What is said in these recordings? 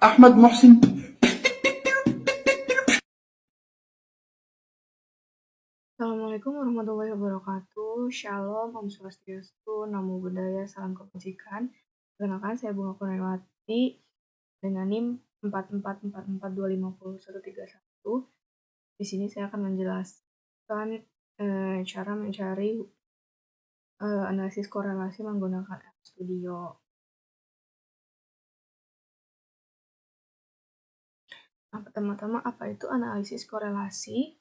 Ahmad Muhsin. Assalamualaikum warahmatullahi wabarakatuh. Shalom, Om Swastiastu, Namo Buddhaya, Salam Kebajikan. Perkenalkan, saya Bunga Kurniawati dengan NIM 44442503131. Di sini saya akan menjelaskan cara mencari analisis korelasi menggunakan RStudio. Nah, pertama-tama apa itu analisis korelasi?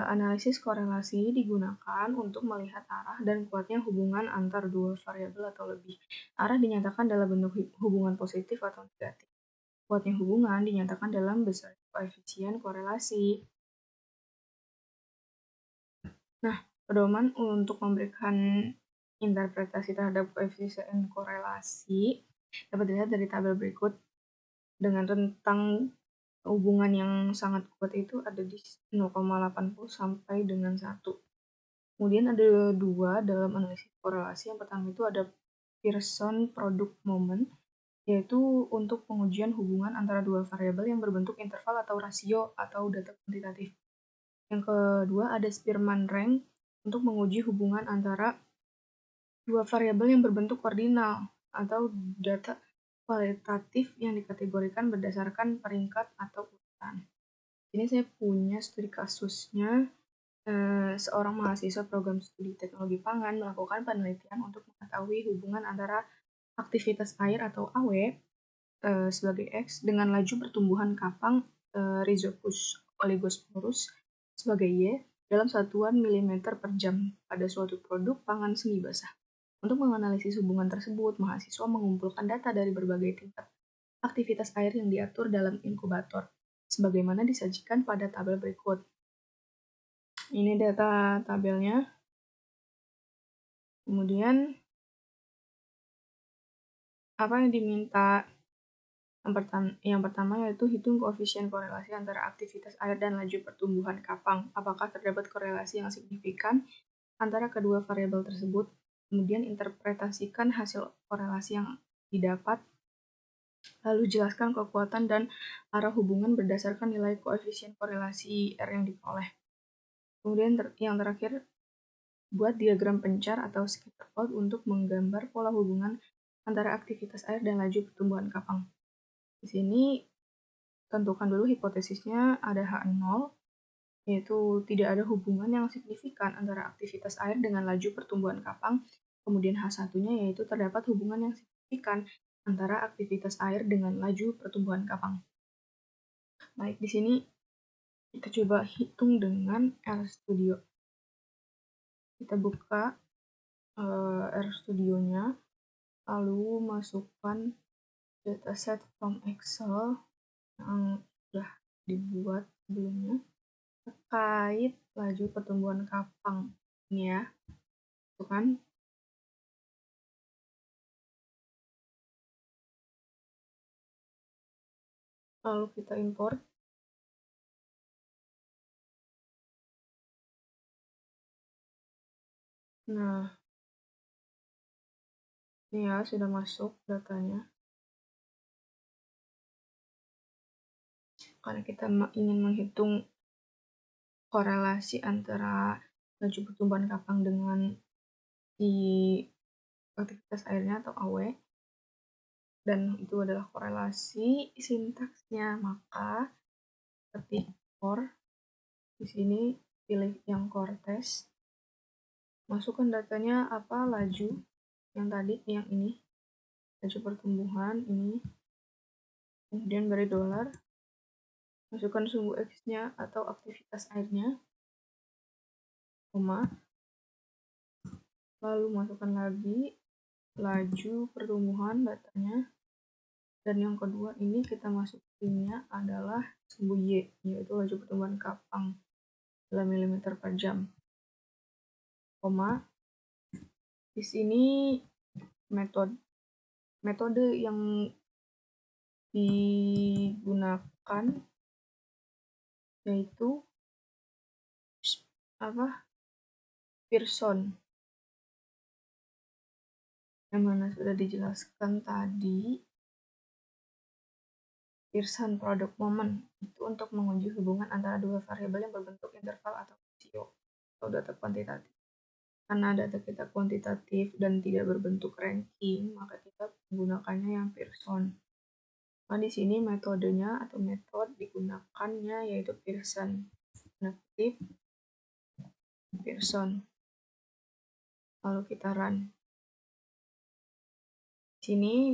Analisis korelasi digunakan untuk melihat arah dan kuatnya hubungan antar dua variabel atau lebih. Arah dinyatakan dalam bentuk hubungan positif atau negatif. Kuatnya hubungan dinyatakan dalam besar koefisien korelasi. Nah, pedoman untuk memberikan interpretasi terhadap koefisien korelasi dapat dilihat dari tabel berikut. Dengan rentang hubungan yang sangat kuat itu ada di 0,80 sampai dengan 1. Kemudian ada dua dalam analisis korelasi. Yang pertama itu ada Pearson product moment, yaitu untuk pengujian hubungan antara dua variabel yang berbentuk interval atau rasio atau data kuantitatif. Yang kedua ada Spearman rank untuk menguji hubungan antara dua variabel yang berbentuk ordinal atau data kualitatif yang dikategorikan berdasarkan peringkat atau urutan. Ini saya punya studi kasusnya. Seorang mahasiswa program studi teknologi pangan melakukan penelitian untuk mengetahui hubungan antara aktivitas air atau AW sebagai X dengan laju pertumbuhan kapang Rhizopus oligosporus sebagai Y dalam satuan milimeter per jam pada suatu produk pangan semi basah. Untuk menganalisis hubungan tersebut, mahasiswa mengumpulkan data dari berbagai tingkat aktivitas air yang diatur dalam inkubator, sebagaimana disajikan pada tabel berikut. Ini data tabelnya. Kemudian apa yang diminta? Yang pertama yaitu hitung koefisien korelasi antara aktivitas air dan laju pertumbuhan kapang. Apakah terdapat korelasi yang signifikan antara kedua variabel tersebut? Kemudian interpretasikan hasil korelasi yang didapat. Lalu jelaskan kekuatan dan arah hubungan berdasarkan nilai koefisien korelasi R yang diperoleh. Kemudian yang terakhir, buat diagram pencar atau scatter plot untuk menggambar pola hubungan antara aktivitas air dan laju pertumbuhan kapang. Di sini tentukan dulu hipotesisnya ada H0, yaitu tidak ada hubungan yang signifikan antara aktivitas air dengan laju pertumbuhan kapang. Kemudian H1-nya yaitu terdapat hubungan yang signifikan antara aktivitas air dengan laju pertumbuhan kapang. Baik, di sini kita coba hitung dengan RStudio. Kita buka RStudio-nya, lalu masukkan dataset from Excel yang sudah dibuat sebelumnya terkait laju pertumbuhan kapang. Ini ya, itu kan. Lalu kita import. Nah, ini ya sudah masuk datanya. Karena kita ingin menghitung korelasi antara laju pertumbuhan kapang dengan di aktivitas airnya atau AW, dan itu adalah korelasi sintaksnya, maka ketik core di sini pilih yang core test, masukkan datanya apa, laju yang tadi, yang ini laju pertumbuhan ini, kemudian beri $, masukkan sumbu X-nya atau aktivitas airnya, koma, lalu masukkan lagi laju pertumbuhan datanya, dan yang kedua ini kita masukinnya adalah sumbu Y, yaitu laju pertumbuhan kapang dalam milimeter per jam, koma. Di sini metode yang digunakan yaitu Pearson, yang mana sudah dijelaskan tadi. Pearson product moment itu untuk menguji hubungan antara dua variabel yang berbentuk interval atau ratio atau data kuantitatif. Karena data kita kuantitatif dan tidak berbentuk ranking, maka kita menggunakannya yang Pearson. Nah, di sini metodenya atau metode digunakannya yaitu Pearson. Pearson. Lalu kita run. Di sini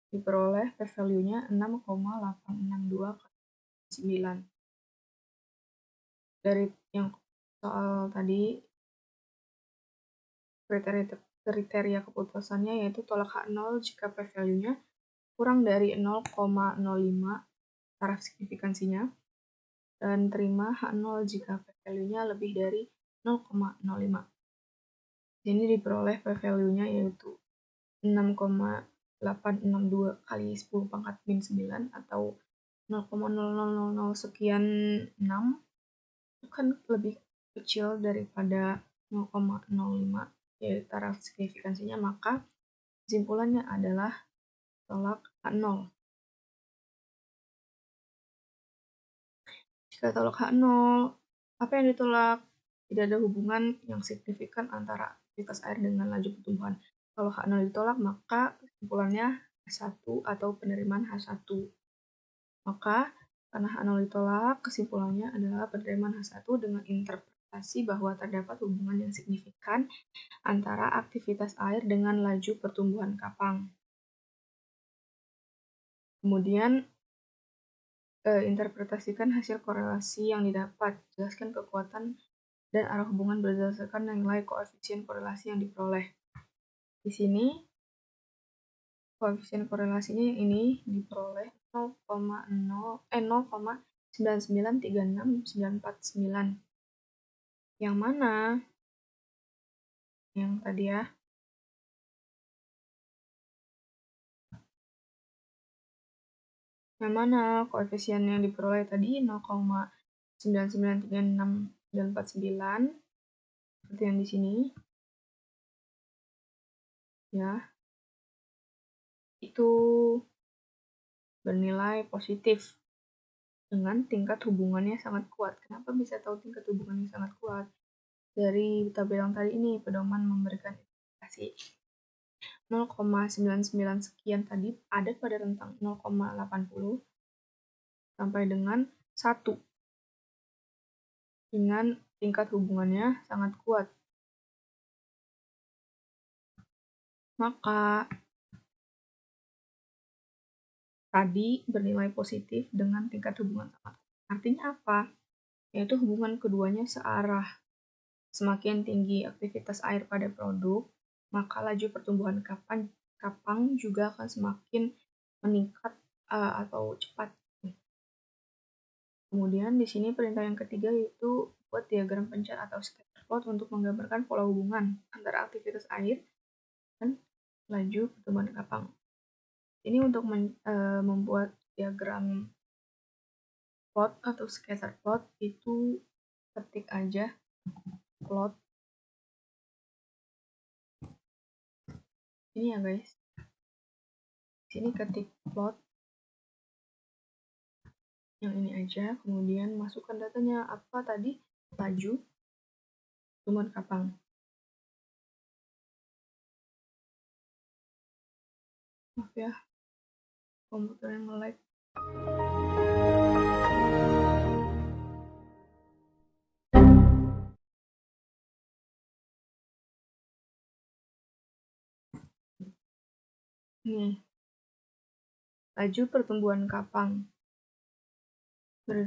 diperoleh p-value-nya 6,862/9. Dari yang soal tadi, kriteria keputusannya yaitu tolak H0 jika p-value-nya kurang dari 0,05 taraf signifikansinya, dan terima H0 jika p-value-nya lebih dari 0,05. Ini diperoleh p-value-nya yaitu 6,862 kali 10 pangkat min 9 atau 0,0000 sekian 6, itu kan lebih kecil daripada 0,05 yaitu taraf signifikansinya, maka kesimpulannya adalah tolak H0. Jika tolak H0, apa yang ditolak? Tidak ada hubungan yang signifikan antara aktivitas air dengan laju pertumbuhan. Kalau H0 ditolak, maka kesimpulannya H1 atau penerimaan H1. Maka karena H0 ditolak, kesimpulannya adalah penerimaan H1 dengan interpretasi bahwa terdapat hubungan yang signifikan antara aktivitas air dengan laju pertumbuhan kapang. Kemudian interpretasikan hasil korelasi yang didapat. Jelaskan kekuatan dan arah hubungan berdasarkan nilai koefisien korelasi yang diperoleh. Di sini koefisien korelasinya yang ini diperoleh 0,9936949. Yang mana? Yang tadi ya. Yang mana koefisien yang diperoleh tadi 0,9936949 seperti yang di sini. Ya. Itu bernilai positif dengan tingkat hubungannya sangat kuat. Kenapa bisa tahu tingkat hubungannya sangat kuat? Dari tabel yang tadi ini, pedoman memberikan indikasi 0,99 sekian tadi ada pada rentang 0,80 sampai dengan 1 dengan tingkat hubungannya sangat kuat. Maka tadi bernilai positif dengan tingkat hubungan sangat kuat. Artinya apa? Yaitu hubungan keduanya searah. Semakin tinggi aktivitas air pada produk, maka laju pertumbuhan kapang juga akan semakin meningkat atau cepat. Kemudian di sini perintah yang ketiga yaitu buat diagram pencar atau scatter plot untuk menggambarkan pola hubungan antara aktivitas air dan laju pertumbuhan kapang. Ini untuk membuat diagram plot atau scatter plot itu ketik aja plot. Ini ya guys. Sini ketik plot yang ini aja, kemudian masukkan datanya apa tadi, laju pertumbuhan kapang. Maaf ya, komputer yang nge-lag. Nih, laju pertumbuhan kapang $,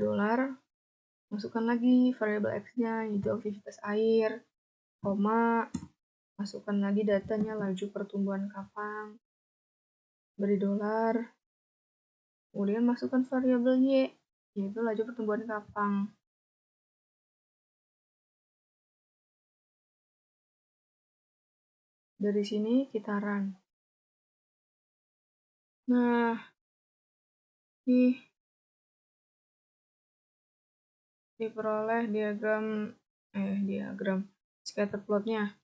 masukkan lagi variabel X-nya yaitu aktivitas air, koma, masukkan lagi datanya laju pertumbuhan kapang, $, kemudian masukkan variabel Y yaitu laju pertumbuhan kapang. Dari sini kita run. Nah, nih diperoleh diagram scatter plotnya.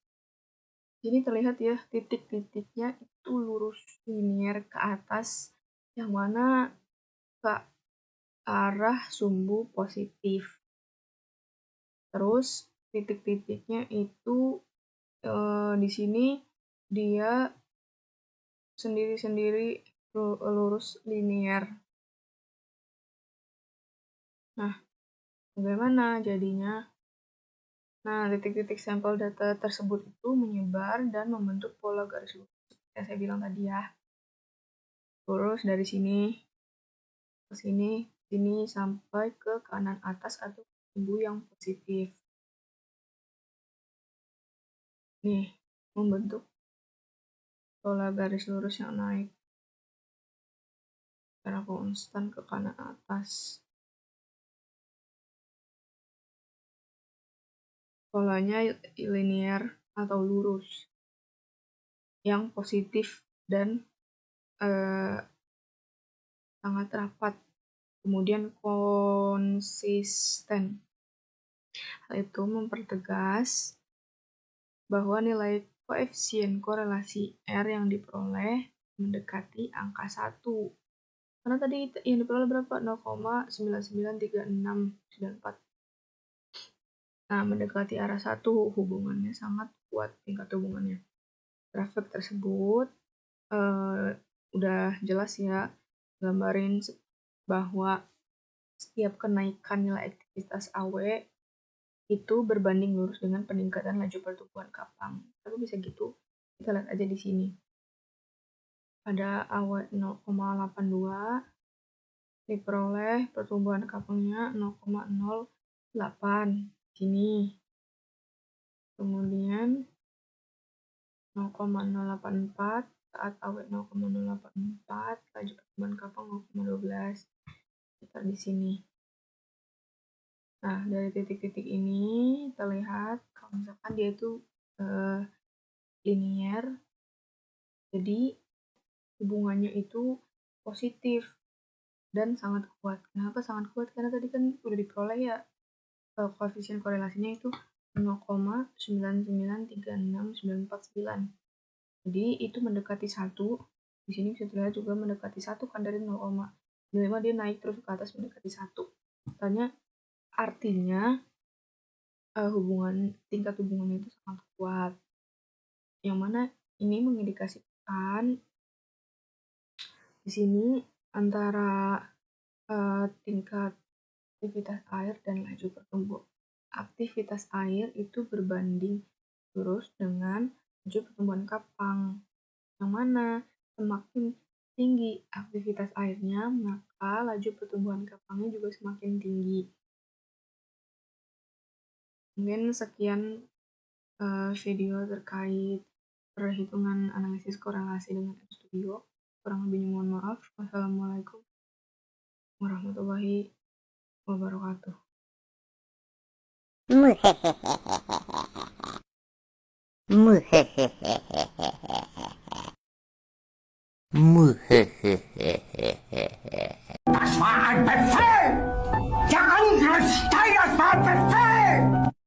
Jadi terlihat ya titik-titiknya itu lurus linier ke atas, yang mana ke arah sumbu positif. Terus titik-titiknya itu di sini dia sendiri-sendiri lurus linear. Nah, bagaimana jadinya? Nah, titik-titik sampel data tersebut itu menyebar dan membentuk pola garis lurus seperti yang saya bilang tadi ya. Lurus dari sini ke sini sampai ke kanan atas atau sumbu yang positif. Nih, membentuk pola garis lurus yang naik secara konstan ke kanan atas. Polanya linear atau lurus yang positif dan sangat rapat, kemudian konsisten. Hal itu mempertegas bahwa nilai koefisien korelasi R yang diperoleh mendekati angka 1. Karena tadi yang diperoleh berapa? 0,993694. Nah, mendekati arah 1, hubungannya sangat kuat tingkat hubungannya. Grafik tersebut udah jelas ya, gambarin bahwa setiap kenaikan nilai aktivitas AW itu berbanding lurus dengan peningkatan laju pertumbuhan kapang. Tapi bisa gitu, kita lihat aja di sini. Pada AW 0,82 diperoleh pertumbuhan kapangnya 0,08 sini. Kemudian 0,084 saat AW 0,084, laju pertumbuhan kapang 0,12. Kita di sini. Nah, dari titik-titik ini terlihat kalau misalkan dia itu linear, jadi hubungannya itu positif dan sangat kuat. Kenapa sangat kuat? Karena tadi kan udah diperoleh ya koefisien korelasinya itu 0,9936949. Jadi itu mendekati 1. Di sini bisa terlihat juga mendekati 1 kan dari 0,5 dia naik terus ke atas mendekati 1. Artinya tingkat hubungannya itu sangat kuat. Yang mana ini mengindikasikan di sini antara tingkat aktivitas air dan laju pertumbuhan. Aktivitas air itu berbanding lurus dengan laju pertumbuhan kapang. Yang mana semakin tinggi aktivitas airnya, maka laju pertumbuhan kapangnya juga semakin tinggi. Mungkin sekian video terkait perhitungan analisis korelasi dengan RStudio. Kurang lebihnya mohon maaf. Wassalamualaikum warahmatullahi wabarakatuh. Muhehehe.